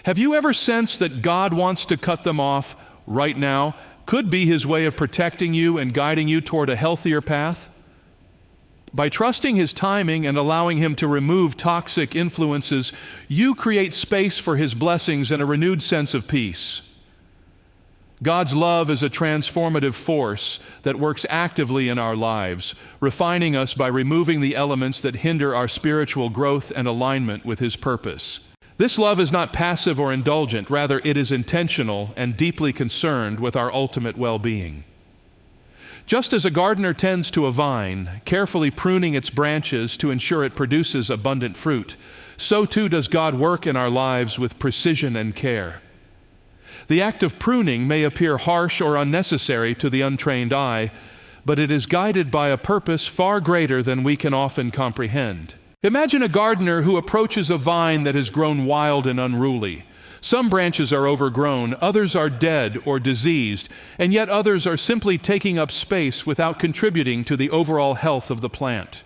Have you ever sensed that God wants to cut them off right now? Could be His way of protecting you and guiding you toward a healthier path? By trusting His timing and allowing Him to remove toxic influences, you create space for His blessings and a renewed sense of peace. God's love is a transformative force that works actively in our lives, refining us by removing the elements that hinder our spiritual growth and alignment with His purpose. This love is not passive or indulgent, rather it is intentional and deeply concerned with our ultimate well-being. Just as a gardener tends to a vine, carefully pruning its branches to ensure it produces abundant fruit, so too does God work in our lives with precision and care. The act of pruning may appear harsh or unnecessary to the untrained eye, but it is guided by a purpose far greater than we can often comprehend. Imagine a gardener who approaches a vine that has grown wild and unruly. Some branches are overgrown, others are dead or diseased, and yet others are simply taking up space without contributing to the overall health of the plant.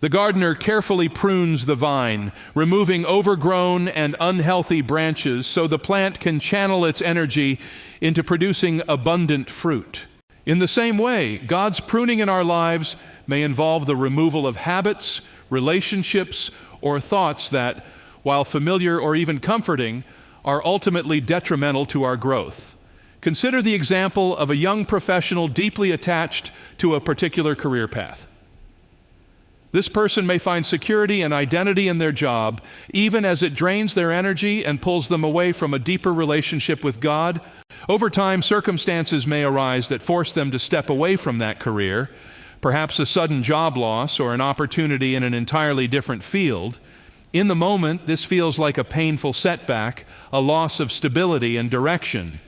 The gardener carefully prunes the vine, removing overgrown and unhealthy branches so the plant can channel its energy into producing abundant fruit. In the same way, God's pruning in our lives may involve the removal of habits, relationships, or thoughts that, while familiar or even comforting, are ultimately detrimental to our growth. Consider the example of a young professional deeply attached to a particular career path. This person may find security and identity in their job, even as it drains their energy and pulls them away from a deeper relationship with God. Over time, circumstances may arise that force them to step away from that career, perhaps a sudden job loss or an opportunity in an entirely different field. In the moment, this feels like a painful setback, a loss of stability and direction.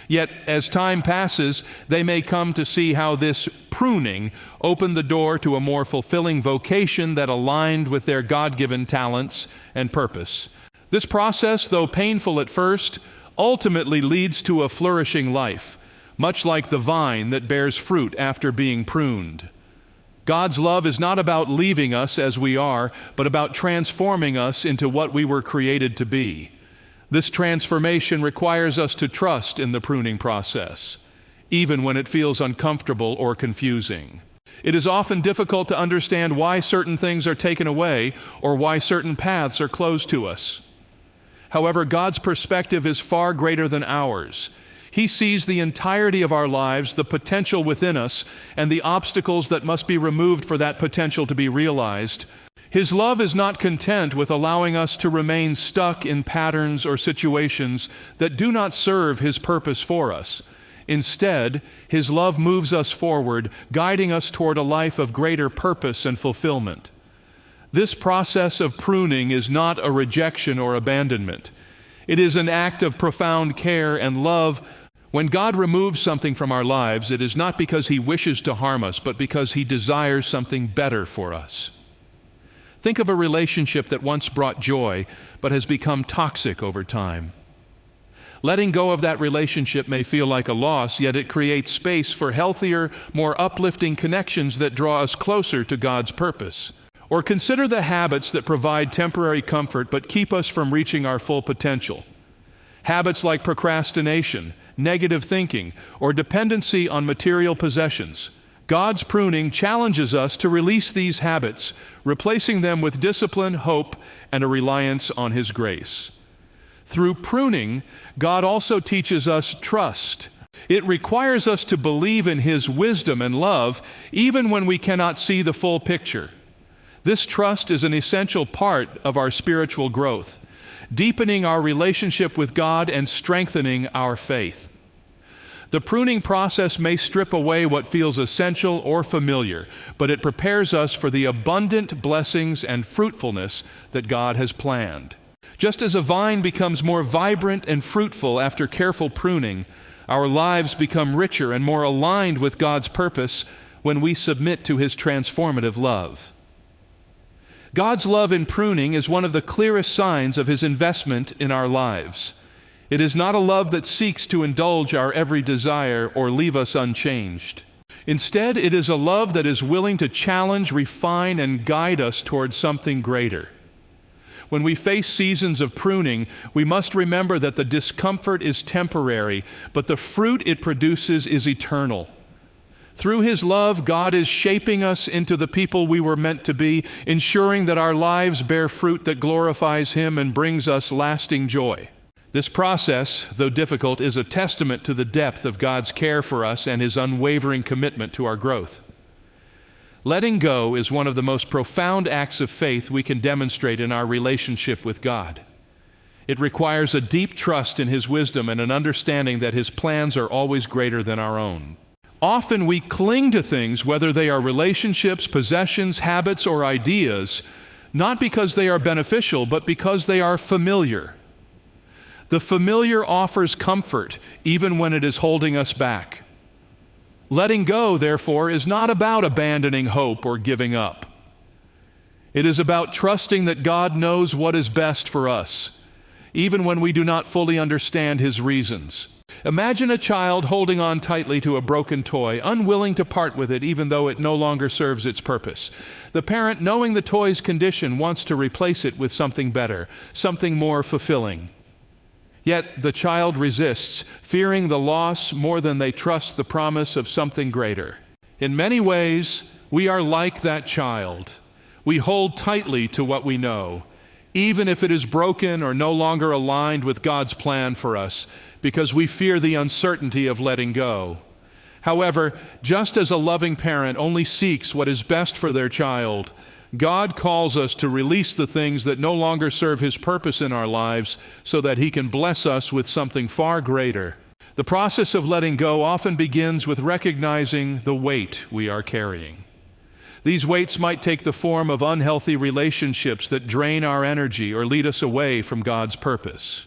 Yet, as time passes, they may come to see how this pruning opened the door to a more fulfilling vocation that aligned with their God-given talents and purpose. This process, though painful at first, ultimately leads to a flourishing life, much like the vine that bears fruit after being pruned. God's love is not about leaving us as we are, but about transforming us into what we were created to be. This transformation requires us to trust in the pruning process, even when it feels uncomfortable or confusing. It is often difficult to understand why certain things are taken away or why certain paths are closed to us. However, God's perspective is far greater than ours. He sees the entirety of our lives, the potential within us, and the obstacles that must be removed for that potential to be realized. His love is not content with allowing us to remain stuck in patterns or situations that do not serve His purpose for us. Instead, His love moves us forward, guiding us toward a life of greater purpose and fulfillment. This process of pruning is not a rejection or abandonment. It is an act of profound care and love. When God removes something from our lives, it is not because He wishes to harm us, but because He desires something better for us. Think of a relationship that once brought joy, but has become toxic over time. Letting go of that relationship may feel like a loss, yet it creates space for healthier, more uplifting connections that draw us closer to God's purpose. Or consider the habits that provide temporary comfort but keep us from reaching our full potential. Habits like procrastination, negative thinking, or dependency on material possessions. God's pruning challenges us to release these habits, replacing them with discipline, hope, and a reliance on His grace. Through pruning, God also teaches us trust. It requires us to believe in His wisdom and love, even when we cannot see the full picture. This trust is an essential part of our spiritual growth, deepening our relationship with God and strengthening our faith. The pruning process may strip away what feels essential or familiar, but it prepares us for the abundant blessings and fruitfulness that God has planned. Just as a vine becomes more vibrant and fruitful after careful pruning, our lives become richer and more aligned with God's purpose when we submit to His transformative love. God's love in pruning is one of the clearest signs of His investment in our lives. It is not a love that seeks to indulge our every desire or leave us unchanged. Instead, it is a love that is willing to challenge, refine, and guide us towards something greater. When we face seasons of pruning, we must remember that the discomfort is temporary, but the fruit it produces is eternal. Through His love, God is shaping us into the people we were meant to be, ensuring that our lives bear fruit that glorifies Him and brings us lasting joy. This process, though difficult, is a testament to the depth of God's care for us and His unwavering commitment to our growth. Letting go is one of the most profound acts of faith we can demonstrate in our relationship with God. It requires a deep trust in His wisdom and an understanding that His plans are always greater than our own. Often we cling to things, whether they are relationships, possessions, habits, or ideas, not because they are beneficial, but because they are familiar. The familiar offers comfort, even when it is holding us back. Letting go, therefore, is not about abandoning hope or giving up. It is about trusting that God knows what is best for us, even when we do not fully understand His reasons. Imagine a child holding on tightly to a broken toy, unwilling to part with it even though it no longer serves its purpose. The parent, knowing the toy's condition, wants to replace it with something better, something more fulfilling. Yet the child resists, fearing the loss more than they trust the promise of something greater. In many ways, we are like that child. We hold tightly to what we know, even if it is broken or no longer aligned with God's plan for us, because we fear the uncertainty of letting go. However, just as a loving parent only seeks what is best for their child, God calls us to release the things that no longer serve His purpose in our lives so that He can bless us with something far greater. The process of letting go often begins with recognizing the weight we are carrying. These weights might take the form of unhealthy relationships that drain our energy or lead us away from God's purpose.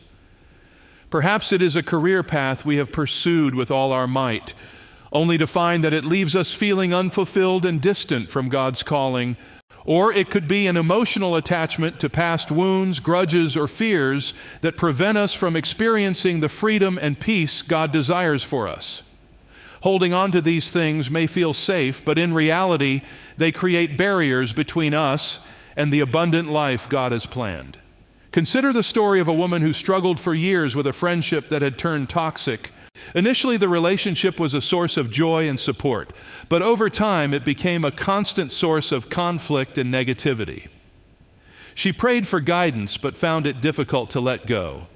Perhaps it is a career path we have pursued with all our might, only to find that it leaves us feeling unfulfilled and distant from God's calling. Or it could be an emotional attachment to past wounds, grudges, or fears that prevent us from experiencing the freedom and peace God desires for us. Holding on to these things may feel safe, but in reality, they create barriers between us and the abundant life God has planned. Consider the story of a woman who struggled for years with a friendship that had turned toxic. Initially, the relationship was a source of joy and support, but over time, it became a constant source of conflict and negativity. She prayed for guidance, but found it difficult to let go,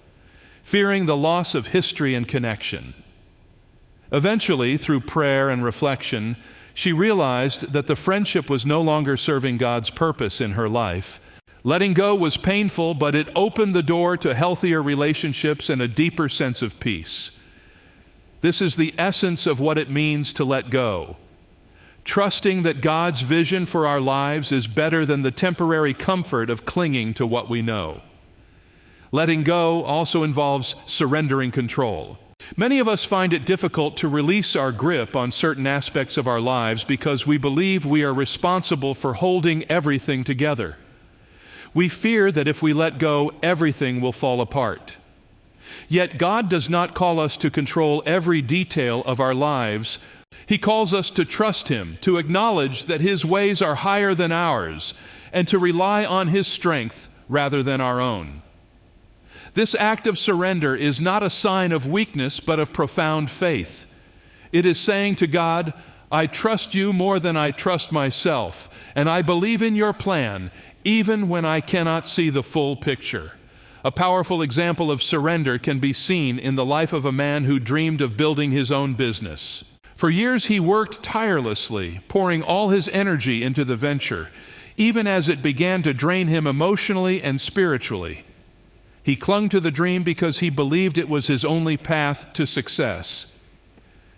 fearing the loss of history and connection. Eventually, through prayer and reflection, she realized that the friendship was no longer serving God's purpose in her life. Letting go was painful, but it opened the door to healthier relationships and a deeper sense of peace. This is the essence of what it means to let go. Trusting that God's vision for our lives is better than the temporary comfort of clinging to what we know. Letting go also involves surrendering control. Many of us find it difficult to release our grip on certain aspects of our lives because we believe we are responsible for holding everything together. We fear that if we let go, everything will fall apart. Yet God does not call us to control every detail of our lives. He calls us to trust Him, to acknowledge that His ways are higher than ours, and to rely on His strength rather than our own. This act of surrender is not a sign of weakness, but of profound faith. It is saying to God, I trust You more than I trust myself, and I believe in Your plan, even when I cannot see the full picture. A powerful example of surrender can be seen in the life of a man who dreamed of building his own business. For years he worked tirelessly, pouring all his energy into the venture, even as it began to drain him emotionally and spiritually. He clung to the dream because he believed it was his only path to success.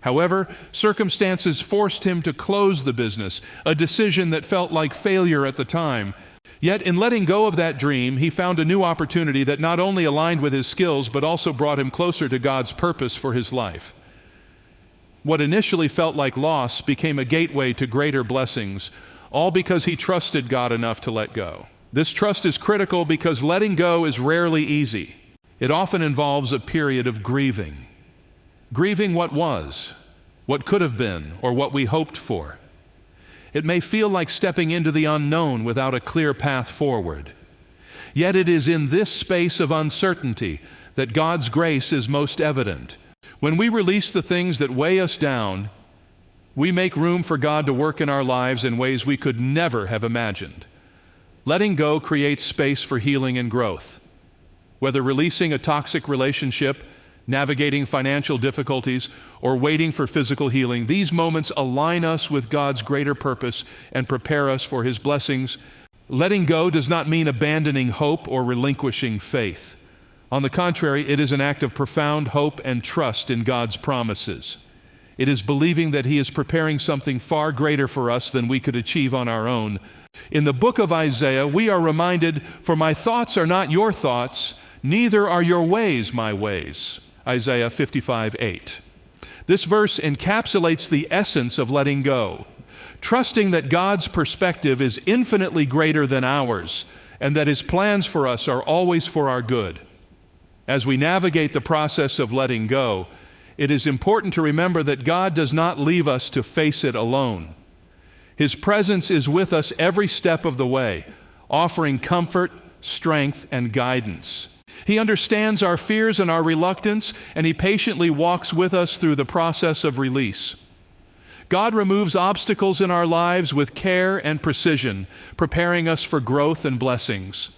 However, circumstances forced him to close the business, a decision that felt like failure at the time. Yet in letting go of that dream, he found a new opportunity that not only aligned with his skills, but also brought him closer to God's purpose for his life. What initially felt like loss became a gateway to greater blessings, all because he trusted God enough to let go. This trust is critical because letting go is rarely easy. It often involves a period of grieving. Grieving what was, what could have been, or what we hoped for. It may feel like stepping into the unknown without a clear path forward. Yet it is in this space of uncertainty that God's grace is most evident. When we release the things that weigh us down, we make room for God to work in our lives in ways we could never have imagined. Letting go creates space for healing and growth. Whether releasing a toxic relationship, navigating financial difficulties, or waiting for physical healing, these moments align us with God's greater purpose and prepare us for His blessings. Letting go does not mean abandoning hope or relinquishing faith. On the contrary, it is an act of profound hope and trust in God's promises. It is believing that He is preparing something far greater for us than we could achieve on our own. In the book of Isaiah, we are reminded, "For my thoughts are not your thoughts, neither are your ways my ways." Isaiah 55:8. This verse encapsulates the essence of letting go, trusting that God's perspective is infinitely greater than ours and that His plans for us are always for our good. As we navigate the process of letting go, it is important to remember that God does not leave us to face it alone. His presence is with us every step of the way, offering comfort, strength, and guidance. He understands our fears and our reluctance, and He patiently walks with us through the process of release. God removes obstacles in our lives with care and precision, preparing us for growth and blessings.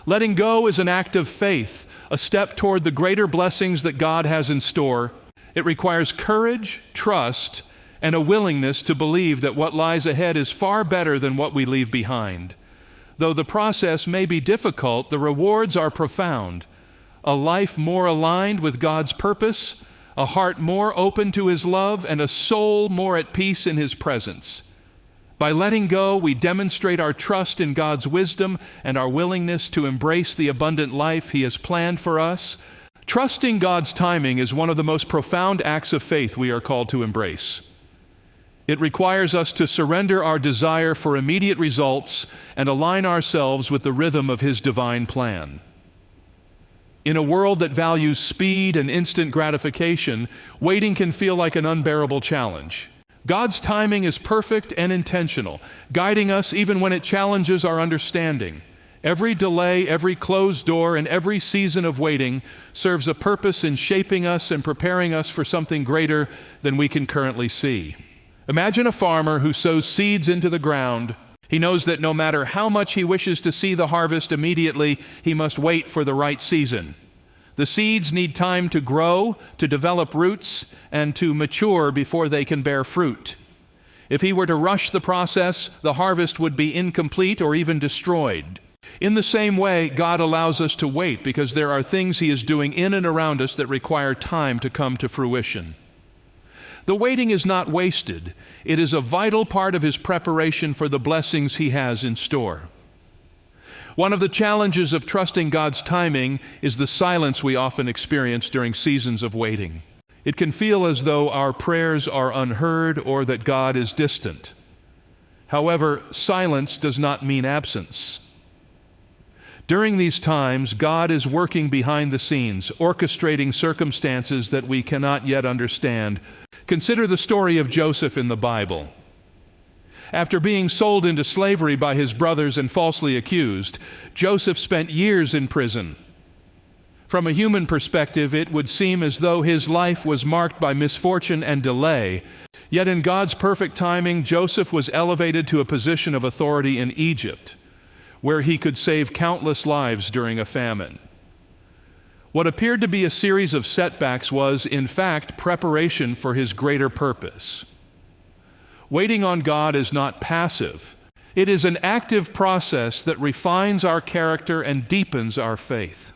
Letting go is an act of faith, a step toward the greater blessings that God has in store. It requires courage, trust, and a willingness to believe that what lies ahead is far better than what we leave behind. Though the process may be difficult, the rewards are profound. A life more aligned with God's purpose, a heart more open to His love, and a soul more at peace in His presence. By letting go, we demonstrate our trust in God's wisdom and our willingness to embrace the abundant life He has planned for us. Trusting God's timing is one of the most profound acts of faith we are called to embrace. It requires us to surrender our desire for immediate results and align ourselves with the rhythm of His divine plan. In a world that values speed and instant gratification, waiting can feel like an unbearable challenge. God's timing is perfect and intentional, guiding us even when it challenges our understanding. Every delay, every closed door, and every season of waiting serves a purpose in shaping us and preparing us for something greater than we can currently see. Imagine a farmer who sows seeds into the ground. He knows that no matter how much he wishes to see the harvest immediately, he must wait for the right season. The seeds need time to grow, to develop roots, and to mature before they can bear fruit. If he were to rush the process, the harvest would be incomplete or even destroyed. In the same way, God allows us to wait because there are things He is doing in and around us that require time to come to fruition. The waiting is not wasted. It is a vital part of His preparation for the blessings He has in store. One of the challenges of trusting God's timing is the silence we often experience during seasons of waiting. It can feel as though our prayers are unheard or that God is distant. However, silence does not mean absence. During these times, God is working behind the scenes, orchestrating circumstances that we cannot yet understand. Consider the story of Joseph in the Bible. After being sold into slavery by his brothers and falsely accused, Joseph spent years in prison. From a human perspective, it would seem as though his life was marked by misfortune and delay. Yet in God's perfect timing, Joseph was elevated to a position of authority in Egypt, where he could save countless lives during a famine. What appeared to be a series of setbacks was, in fact, preparation for His greater purpose. Waiting on God is not passive. It is an active process that refines our character and deepens our faith.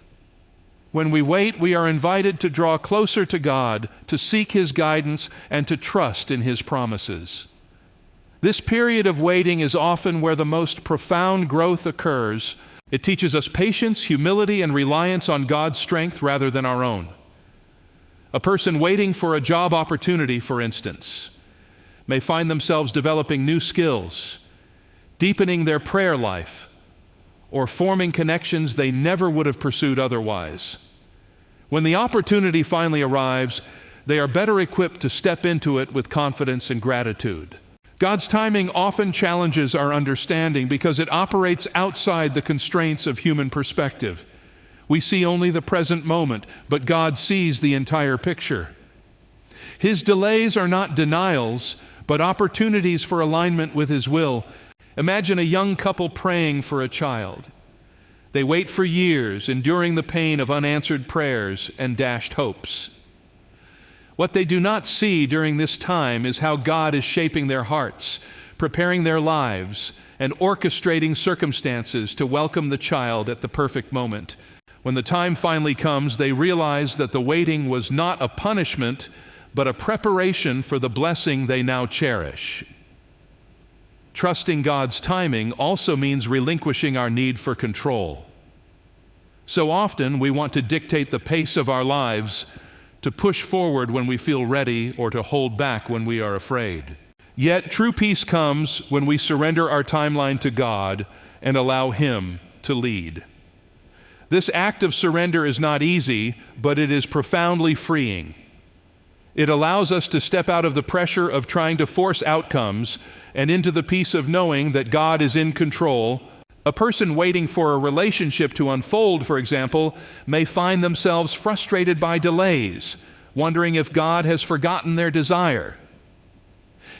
When we wait, we are invited to draw closer to God, to seek His guidance, and to trust in His promises. This period of waiting is often where the most profound growth occurs. It teaches us patience, humility, and reliance on God's strength rather than our own. A person waiting for a job opportunity, for instance, may find themselves developing new skills, deepening their prayer life, or forming connections they never would have pursued otherwise. When the opportunity finally arrives, they are better equipped to step into it with confidence and gratitude. God's timing often challenges our understanding because it operates outside the constraints of human perspective. We see only the present moment, but God sees the entire picture. His delays are not denials, but opportunities for alignment with His will. Imagine a young couple praying for a child. They wait for years, enduring the pain of unanswered prayers and dashed hopes. What they do not see during this time is how God is shaping their hearts, preparing their lives, and orchestrating circumstances to welcome the child at the perfect moment. When the time finally comes, they realize that the waiting was not a punishment, but a preparation for the blessing they now cherish. Trusting God's timing also means relinquishing our need for control. So often we want to dictate the pace of our lives, to push forward when we feel ready, or to hold back when we are afraid. Yet true peace comes when we surrender our timeline to God and allow Him to lead. This act of surrender is not easy, but it is profoundly freeing. It allows us to step out of the pressure of trying to force outcomes and into the peace of knowing that God is in control. A person waiting for a relationship to unfold, for example, may find themselves frustrated by delays, wondering if God has forgotten their desire.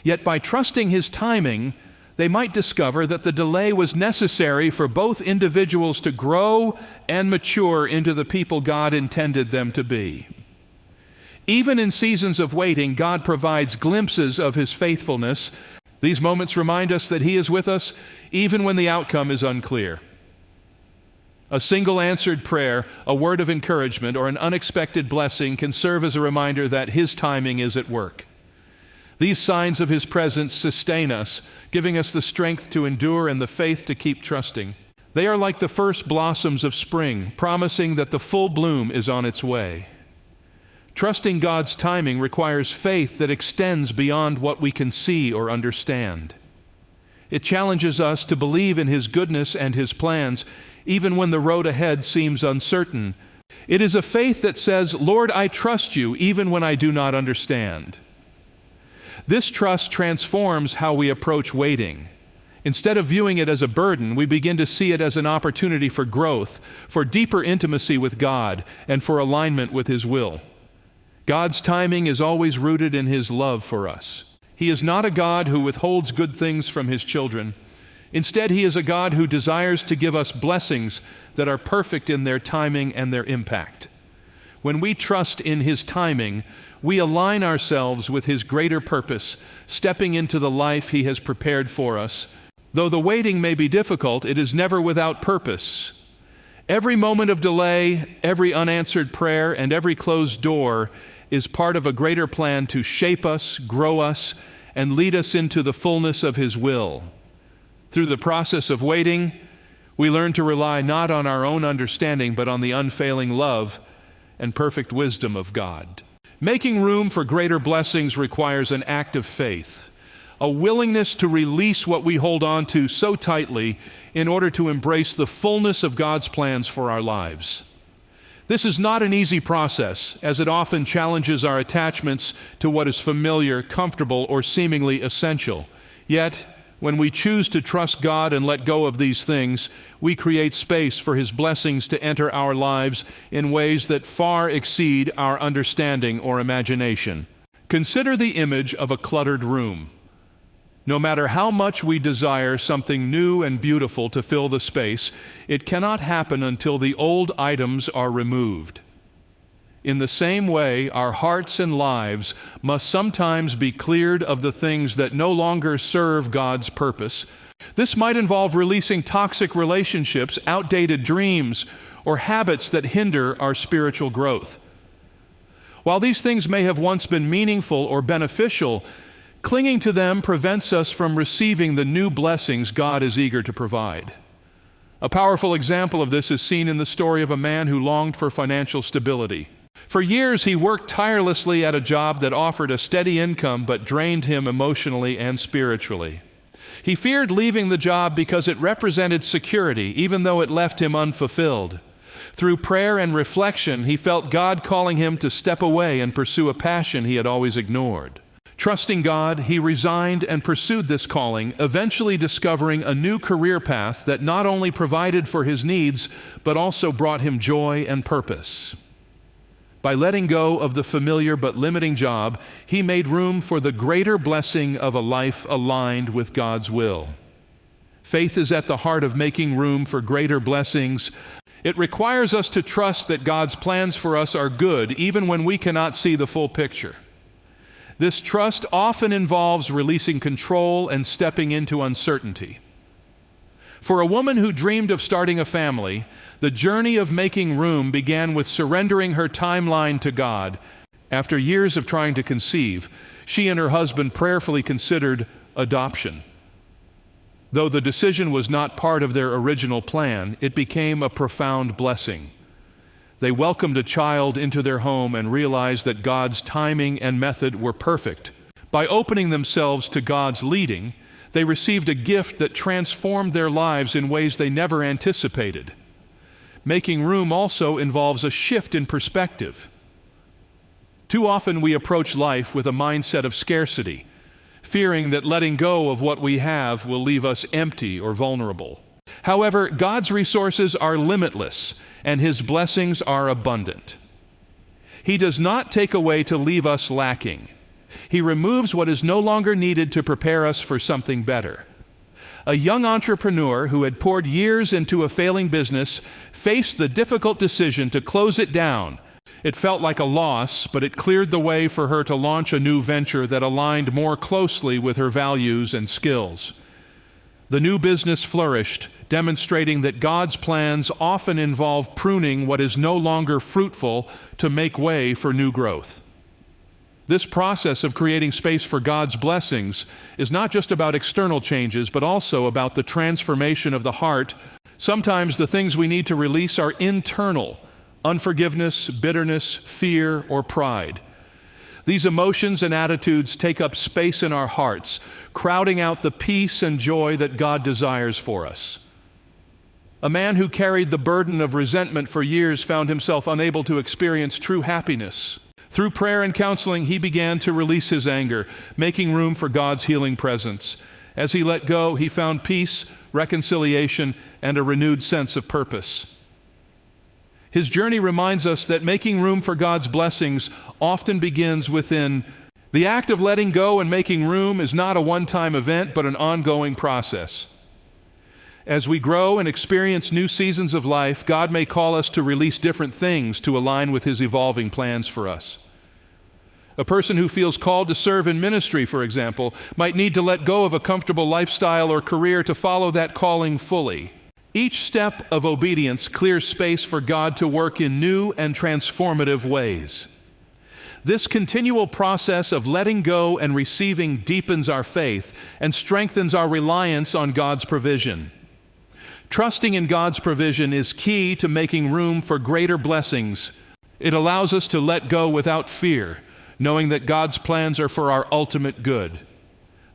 Yet by trusting His timing, they might discover that the delay was necessary for both individuals to grow and mature into the people God intended them to be. Even in seasons of waiting, God provides glimpses of His faithfulness. These moments remind us that He is with us even when the outcome is unclear. A single answered prayer, a word of encouragement, or an unexpected blessing can serve as a reminder that His timing is at work. These signs of His presence sustain us, giving us the strength to endure and the faith to keep trusting. They are like the first blossoms of spring, promising that the full bloom is on its way. Trusting God's timing requires faith that extends beyond what we can see or understand. It challenges us to believe in His goodness and His plans, even when the road ahead seems uncertain. It is a faith that says, "Lord, I trust You even when I do not understand." This trust transforms how we approach waiting. Instead of viewing it as a burden, we begin to see it as an opportunity for growth, for deeper intimacy with God, and for alignment with His will. God's timing is always rooted in His love for us. He is not a God who withholds good things from His children. Instead, He is a God who desires to give us blessings that are perfect in their timing and their impact. When we trust in His timing, we align ourselves with His greater purpose, stepping into the life He has prepared for us. Though the waiting may be difficult, it is never without purpose. Every moment of delay, every unanswered prayer, and every closed door is part of a greater plan to shape us, grow us, and lead us into the fullness of His will. Through the process of waiting, we learn to rely not on our own understanding, but on the unfailing love and perfect wisdom of God. Making room for greater blessings requires an act of faith, a willingness to release what we hold on to so tightly in order to embrace the fullness of God's plans for our lives. This is not an easy process, as it often challenges our attachments to what is familiar, comfortable, or seemingly essential. Yet, when we choose to trust God and let go of these things, we create space for His blessings to enter our lives in ways that far exceed our understanding or imagination. Consider the image of a cluttered room. No matter how much we desire something new and beautiful to fill the space, it cannot happen until the old items are removed. In the same way, our hearts and lives must sometimes be cleared of the things that no longer serve God's purpose. This might involve releasing toxic relationships, outdated dreams, or habits that hinder our spiritual growth. While these things may have once been meaningful or beneficial, clinging to them prevents us from receiving the new blessings God is eager to provide. A powerful example of this is seen in the story of a man who longed for financial stability. For years, he worked tirelessly at a job that offered a steady income but drained him emotionally and spiritually. He feared leaving the job because it represented security, even though it left him unfulfilled. Through prayer and reflection, he felt God calling him to step away and pursue a passion he had always ignored. Trusting God, he resigned and pursued this calling, eventually discovering a new career path that not only provided for his needs, but also brought him joy and purpose. By letting go of the familiar but limiting job, he made room for the greater blessing of a life aligned with God's will. Faith is at the heart of making room for greater blessings. It requires us to trust that God's plans for us are good, even when we cannot see the full picture. This trust often involves releasing control and stepping into uncertainty. For a woman who dreamed of starting a family, the journey of making room began with surrendering her timeline to God. After years of trying to conceive, she and her husband prayerfully considered adoption. Though the decision was not part of their original plan, it became a profound blessing. They welcomed a child into their home and realized that God's timing and method were perfect. By opening themselves to God's leading, they received a gift that transformed their lives in ways they never anticipated. Making room also involves a shift in perspective. Too often we approach life with a mindset of scarcity, fearing that letting go of what we have will leave us empty or vulnerable. However, God's resources are limitless, and his blessings are abundant. He does not take away to leave us lacking. He removes what is no longer needed to prepare us for something better. A young entrepreneur who had poured years into a failing business faced the difficult decision to close it down. It felt like a loss, but it cleared the way for her to launch a new venture that aligned more closely with her values and skills. The new business flourished, demonstrating that God's plans often involve pruning what is no longer fruitful to make way for new growth. This process of creating space for God's blessings is not just about external changes, but also about the transformation of the heart. Sometimes the things we need to release are internal: unforgiveness, bitterness, fear, or pride. These emotions and attitudes take up space in our hearts, crowding out the peace and joy that God desires for us. A man who carried the burden of resentment for years found himself unable to experience true happiness. Through prayer and counseling, he began to release his anger, making room for God's healing presence. As he let go, he found peace, reconciliation, and a renewed sense of purpose. His journey reminds us that making room for God's blessings often begins within. The act of letting go and making room is not a one-time event, but an ongoing process. As we grow and experience new seasons of life, God may call us to release different things to align with his evolving plans for us. A person who feels called to serve in ministry, for example, might need to let go of a comfortable lifestyle or career to follow that calling fully. Each step of obedience clears space for God to work in new and transformative ways. This continual process of letting go and receiving deepens our faith and strengthens our reliance on God's provision. Trusting in God's provision is key to making room for greater blessings. It allows us to let go without fear, knowing that God's plans are for our ultimate good.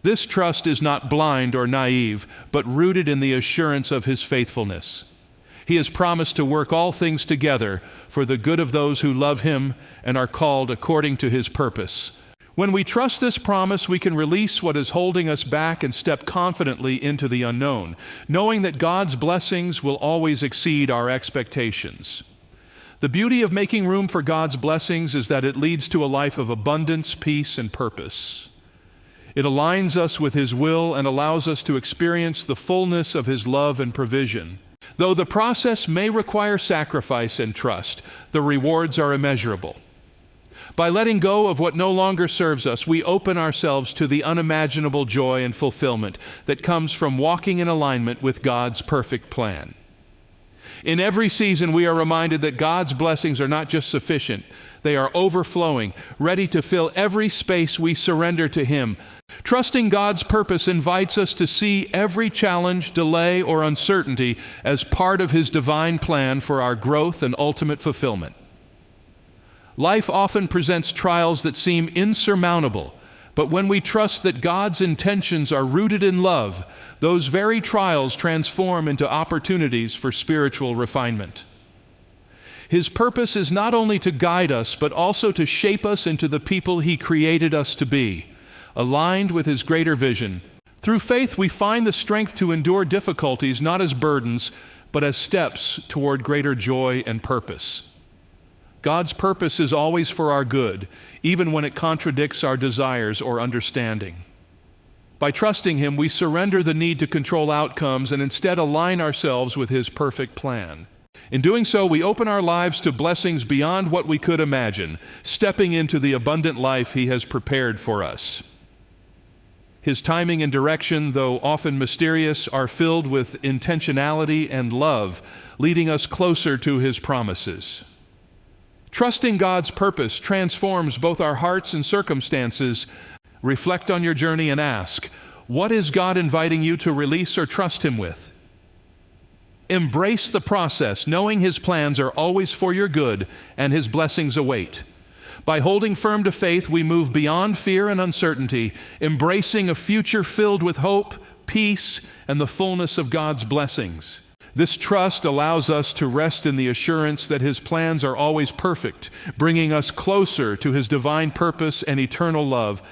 This trust is not blind or naive, but rooted in the assurance of his faithfulness. He has promised to work all things together for the good of those who love him and are called according to his purpose. When we trust this promise, we can release what is holding us back and step confidently into the unknown, knowing that God's blessings will always exceed our expectations. The beauty of making room for God's blessings is that it leads to a life of abundance, peace, and purpose. It aligns us with his will and allows us to experience the fullness of his love and provision. Though the process may require sacrifice and trust, the rewards are immeasurable. By letting go of what no longer serves us, we open ourselves to the unimaginable joy and fulfillment that comes from walking in alignment with God's perfect plan. In every season, we are reminded that God's blessings are not just sufficient, they are overflowing, ready to fill every space we surrender to him. Trusting God's purpose invites us to see every challenge, delay, or uncertainty as part of his divine plan for our growth and ultimate fulfillment. Life often presents trials that seem insurmountable, but when we trust that God's intentions are rooted in love, those very trials transform into opportunities for spiritual refinement. His purpose is not only to guide us, but also to shape us into the people he created us to be. aligned with His greater vision. Through faith, we find the strength to endure difficulties not as burdens, but as steps toward greater joy and purpose. God's purpose is always for our good, even when it contradicts our desires or understanding. By trusting Him, we surrender the need to control outcomes and instead align ourselves with His perfect plan. In doing so, we open our lives to blessings beyond what we could imagine, stepping into the abundant life He has prepared for us. His timing and direction, though often mysterious, are filled with intentionality and love, leading us closer to His promises. Trusting God's purpose transforms both our hearts and circumstances. Reflect on your journey and ask, what is God inviting you to release or trust Him with? Embrace the process, knowing His plans are always for your good and His blessings await. By holding firm to faith, we move beyond fear and uncertainty, embracing a future filled with hope, peace, and the fullness of God's blessings. This trust allows us to rest in the assurance that His plans are always perfect, bringing us closer to His divine purpose and eternal love.